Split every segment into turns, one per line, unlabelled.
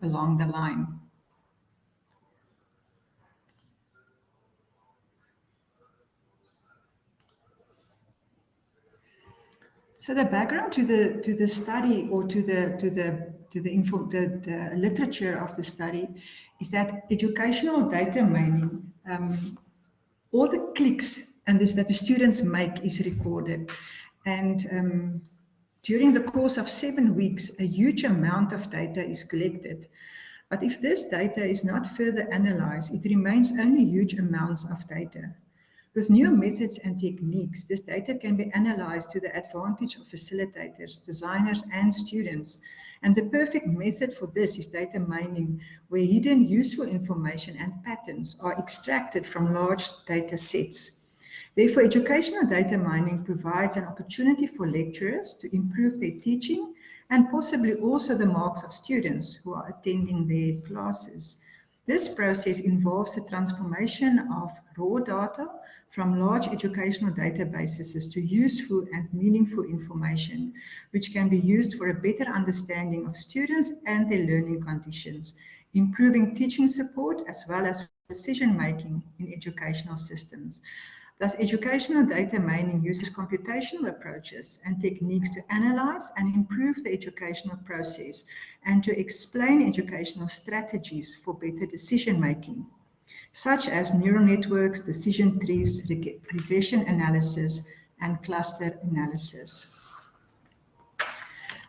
along the line. So the background to the study, or to the literature of the study, is that educational data mining, all the clicks and this that the students make is recorded, and during the course of 7 weeks, a huge amount of data is collected. But if this data is not further analyzed, it remains only huge amounts of data. With new methods and techniques, this data can be analyzed to the advantage of facilitators, designers, and students. And the perfect method for this is data mining, where hidden useful information and patterns are extracted from large data sets. Therefore, educational data mining provides an opportunity for lecturers to improve their teaching and possibly also the marks of students who are attending their classes. This process involves the transformation of raw data from large educational databases to useful and meaningful information, which can be used for a better understanding of students and their learning conditions, improving teaching support as well as decision-making in educational systems. Thus, educational data mining uses computational approaches and techniques to analyze and improve the educational process and to explain educational strategies for better decision-making, such as neural networks, decision trees, regression analysis, and cluster analysis.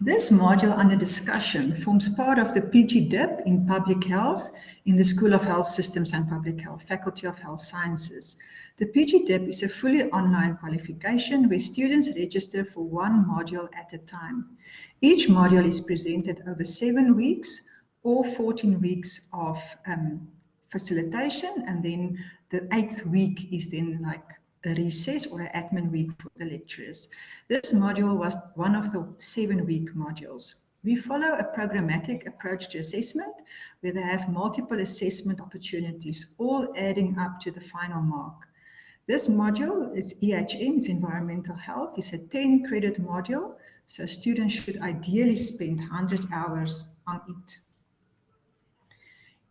This module under discussion forms part of the PG DIP in Public Health in the School of Health Systems and Public Health, Faculty of Health Sciences. The PG DIP is a fully online qualification where students register for one module at a time. Each module is presented over 7 weeks or 14 weeks of facilitation, and then the 8th week is then like a recess or an admin week for the lecturers. This module was one of the 7-week modules. We follow a programmatic approach to assessment where they have multiple assessment opportunities, all adding up to the final mark. This module is EHM, it's Environmental Health. It's a 10-credit module, so students should ideally spend 100 hours on it.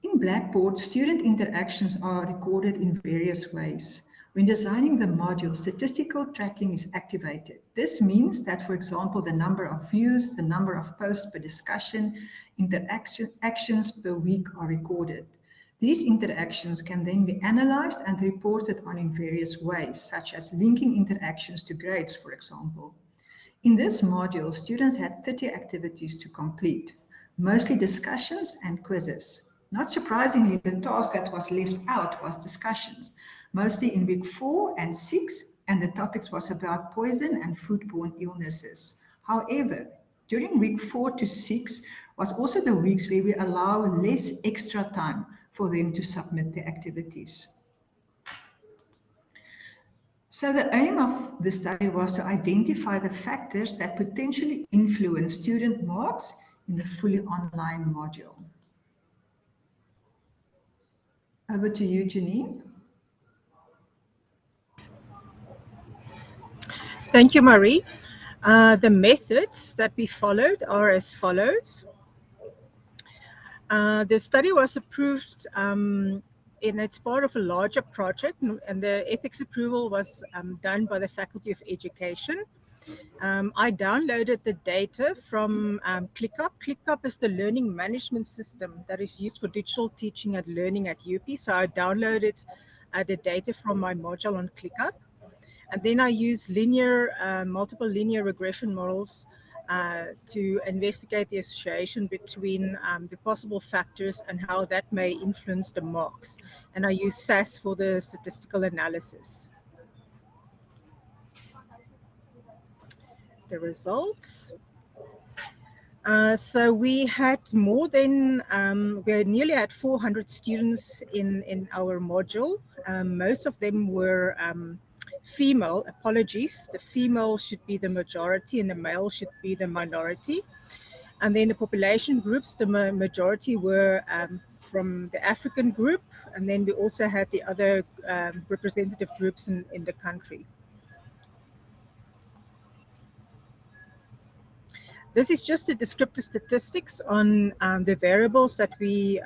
In Blackboard, student interactions are recorded in various ways. When designing the module, statistical tracking is activated. This means that, for example, the number of views, the number of posts per discussion, actions per week are recorded. These interactions can then be analyzed and reported on in various ways, such as linking interactions to grades, for example. In this module, students had 30 activities to complete, mostly discussions and quizzes. Not surprisingly, the task that was left out was discussions, mostly in week 4 and 6, and the topics was about poison and foodborne illnesses. However, during week 4 to 6 was also the weeks where we allow less extra time for them to submit the activities. So the aim of the study was to identify the factors that potentially influence student marks in the fully online module. Over to you, Janine.
Thank you, Marie. The methods that we followed are as follows. The study was approved and it's part of a larger project, and the ethics approval was done by the Faculty of Education. I downloaded the data from ClickUp. ClickUp is the learning management system that is used for digital teaching and learning at UP. So I downloaded the data from my module on ClickUp. And then I use multiple linear regression models to investigate the association between the possible factors and how that may influence the marks. And I use SAS for the statistical analysis. The results. So we had more than, we nearly had 400 students in our module. Most of them were female. Apologies, the female should be the majority and the male should be the minority. And then the population groups, the majority were from the African group, and then we also had the other representative groups in the country. This is just the descriptive statistics on the variables that we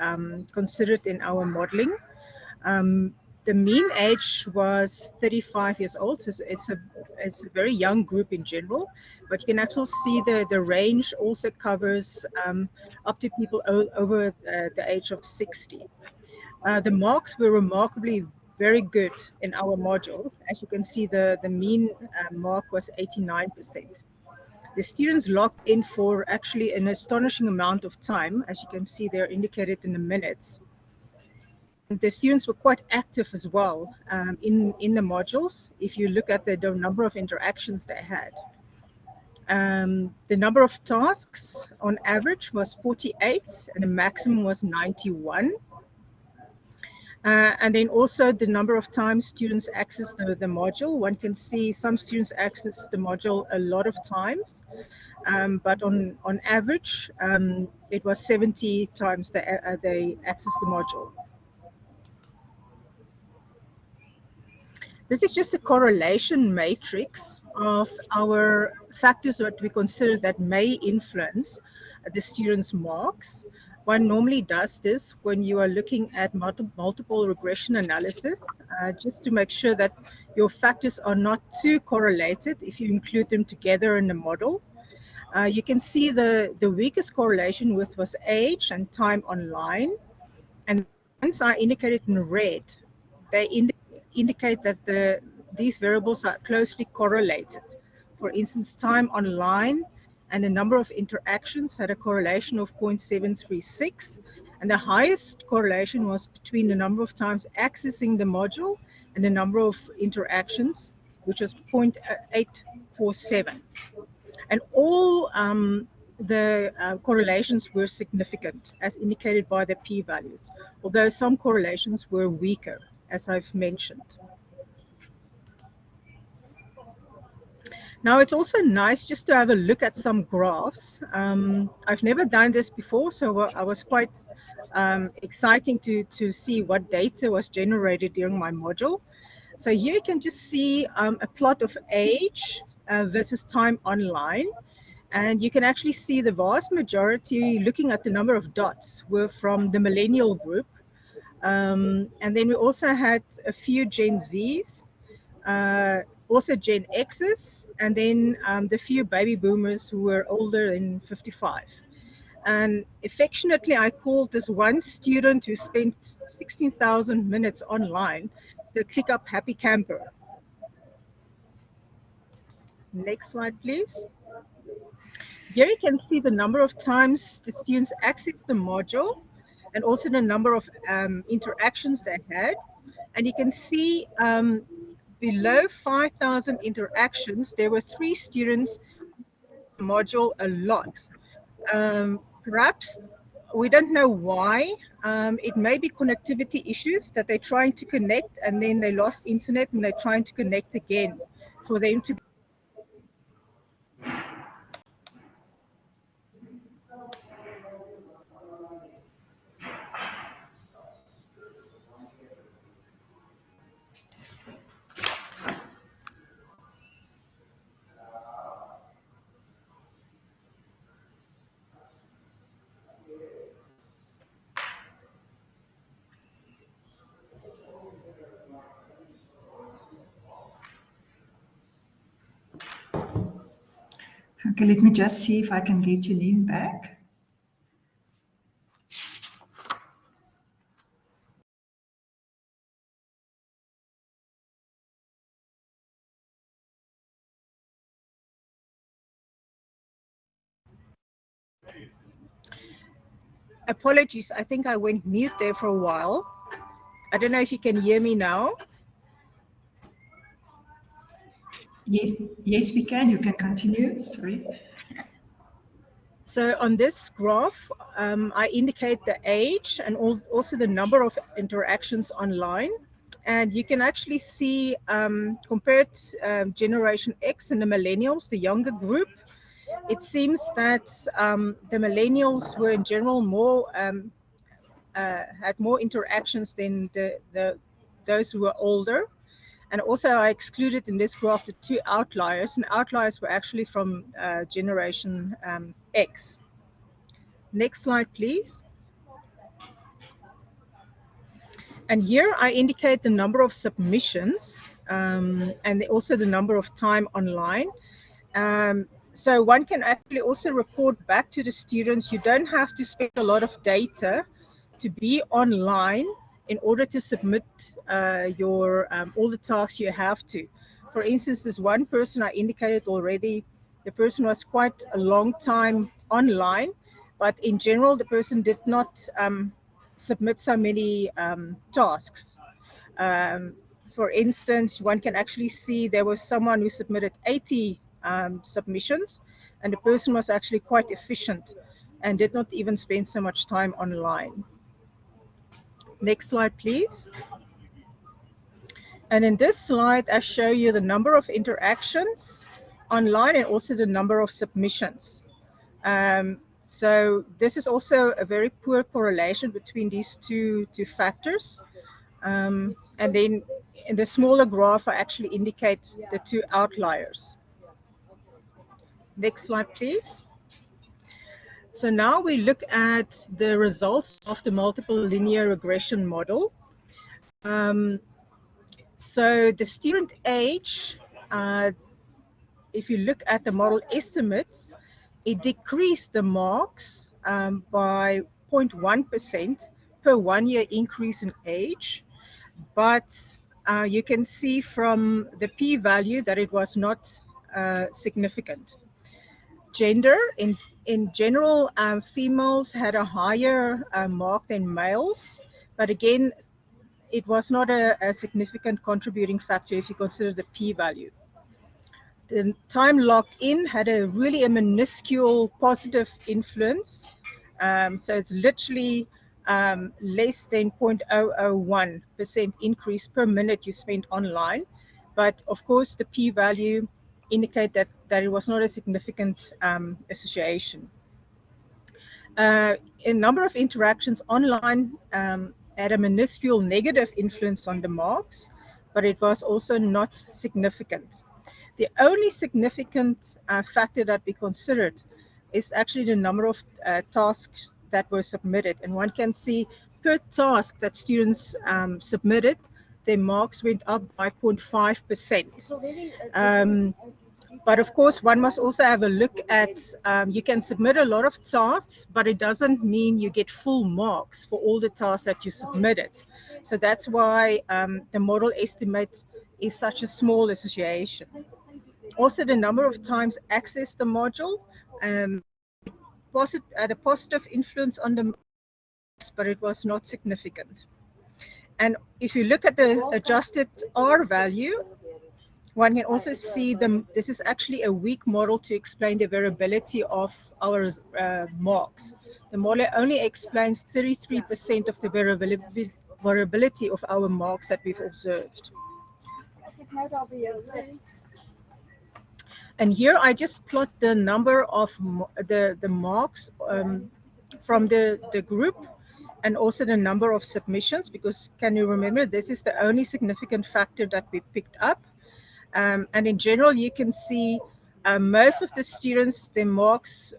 considered in our modeling. The mean age was 35 years old, so it's a very young group in general, but you can actually see the range also covers up to people over the age of 60. The marks were remarkably very good in our module. As you can see, the mean mark was 89%. The students logged in for actually an astonishing amount of time. As you can see, they're indicated in the minutes. The students were quite active as well in the modules. If you look at the number of interactions they had. The number of tasks on average was 48 and the maximum was 91. And then also the number of times students access the module. One can see some students access the module a lot of times, but on average, it was 70 times they access the module. This is just a correlation matrix of our factors that we consider that may influence the students' marks. One normally does this when you are looking at multiple regression analysis, just to make sure that your factors are not too correlated if you include them together in the model. You can see the weakest correlation with was age and time online. And ones are indicated in red. They indicate that these variables are closely correlated. For instance, time online and the number of interactions had a correlation of 0.736, and the highest correlation was between the number of times accessing the module and the number of interactions, which was 0.847. And all the correlations were significant, as indicated by the p-values, although some correlations were weaker, as I've mentioned. Now, it's also nice just to have a look at some graphs. I've never done this before, so I was quite exciting to see what data was generated during my module. So here you can just see a plot of age versus time online. And you can actually see the vast majority, looking at the number of dots, were from the millennial group. And then we also had a few Gen Zs, also Gen Xs, and then the few baby boomers who were older than 55. And affectionately, I called this one student who spent 16,000 minutes online the Click Up Happy Camper. Next slide, please. Here you can see the number of times the students access the module and also the number of interactions they had. And you can see below 5,000 interactions, there were 3 students the module a lot. Perhaps we don't know why. It may be connectivity issues that they're trying to connect and then they lost internet and they're trying to connect again for them to.
Okay, let me just see if I can get Janine back.
Apologies, I think I went mute there for a while. I don't know if you can hear me now.
Yes, we can. You can continue. Sorry.
So on this graph, I indicate the age and also the number of interactions online. And you can actually see compared Generation X and the millennials, the younger group, it seems that the millennials were in general more had more interactions than those who were older. And also I excluded in this graph the 2 outliers, and outliers were actually from generation X. Next slide, please. And here I indicate the number of submissions and also the number of time online. So one can actually also report back to the students. You don't have to spend a lot of data to be online in order to submit your all the tasks you have to. For instance, this one person I indicated already, the person was quite a long time online, but in general, the person did not submit so many tasks. For instance, one can actually see there was someone who submitted 80 submissions, and the person was actually quite efficient and did not even spend so much time online. Next slide, please. And in this slide, I show you the number of interactions online and also the number of submissions. So this is also a very poor correlation between these two factors. And then in the smaller graph, I actually indicate the 2 outliers. Next slide, please. So now we look at the results of the multiple linear regression model. So the student age, if you look at the model estimates, it decreased the marks by 0.1% per 1 year increase in age. But you can see from the p-value that it was not significant. Gender, in general, females had a higher mark than males, but again, it was not a significant contributing factor if you consider the p-value. The time locked in had a minuscule positive influence. So it's literally less than 0.001% increase per minute you spent online. But of course, the p-value indicate that it was not a significant association. A number of interactions online had a minuscule negative influence on the marks, but it was also not significant. The only significant factor that we considered is actually the number of tasks that were submitted. And one can see per task that students submitted, their marks went up by 0.5%. But of course, one must also have a look at, you can submit a lot of tasks, but it doesn't mean you get full marks for all the tasks that you submitted. So that's why the model estimate is such a small association. Also, the number of times accessed the module, the positive influence on the marks, but it was not significant. And if you look at the adjusted R value, one can also see this is actually a weak model to explain the variability of our marks. The model only explains 33% of the variability of our marks that we've observed. And here I just plot the number of the marks from the group and also the number of submissions, because can you remember, this is the only significant factor that we picked up. And in general, you can see most of the students, their marks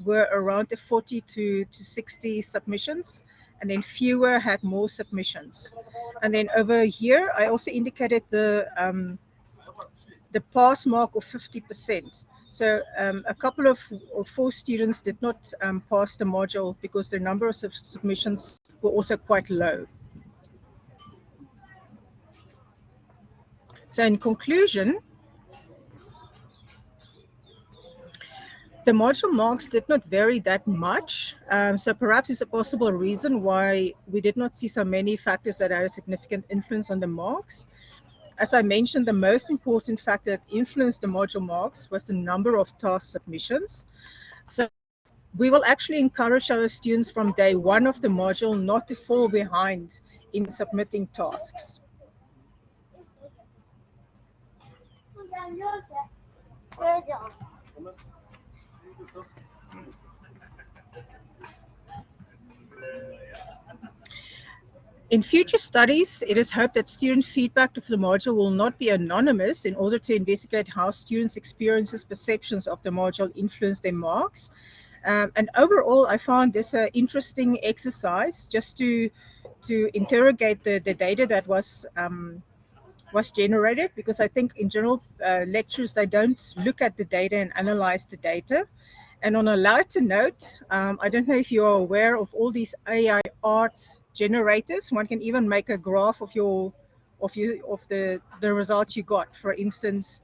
were around the 40 to 60 submissions, and then fewer had more submissions. And then over here, I also indicated the pass mark of 50%. So a couple of 4 students did not pass the module because the number of submissions were also quite low. So in conclusion, the module marks did not vary that much. So perhaps it's a possible reason why we did not see so many factors that had a significant influence on the marks. As I mentioned, the most important factor that influenced the module marks was the number of task submissions. So we will actually encourage our students from day 1 of the module not to fall behind in submitting tasks. In future studies, it is hoped that student feedback of the module will not be anonymous in order to investigate how students' experiences, perceptions of the module influence their marks. And overall, I found this an interesting exercise just to interrogate the data that was generated, because I think in general lectures, they don't look at the data and analyze the data. And on a lighter note, I don't know if you're aware of all these AI art generators. One can even make a graph of the results you got. For instance,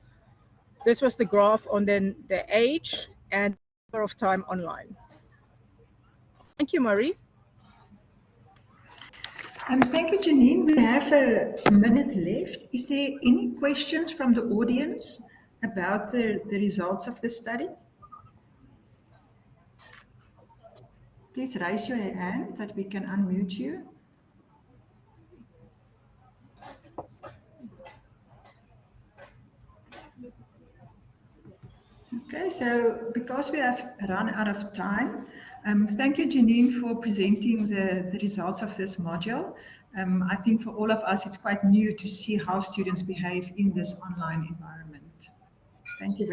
this was the graph on the age and number of time online. Thank you, Marie.
Thank you, Janine. We have a minute left. Is there any questions from the audience about the results of the study? Please raise your hand that we can unmute you. Okay, so because we have run out of time, thank you, Janine, for presenting the results of this module. I think for all of us, it's quite new to see how students behave in this online environment. Thank you.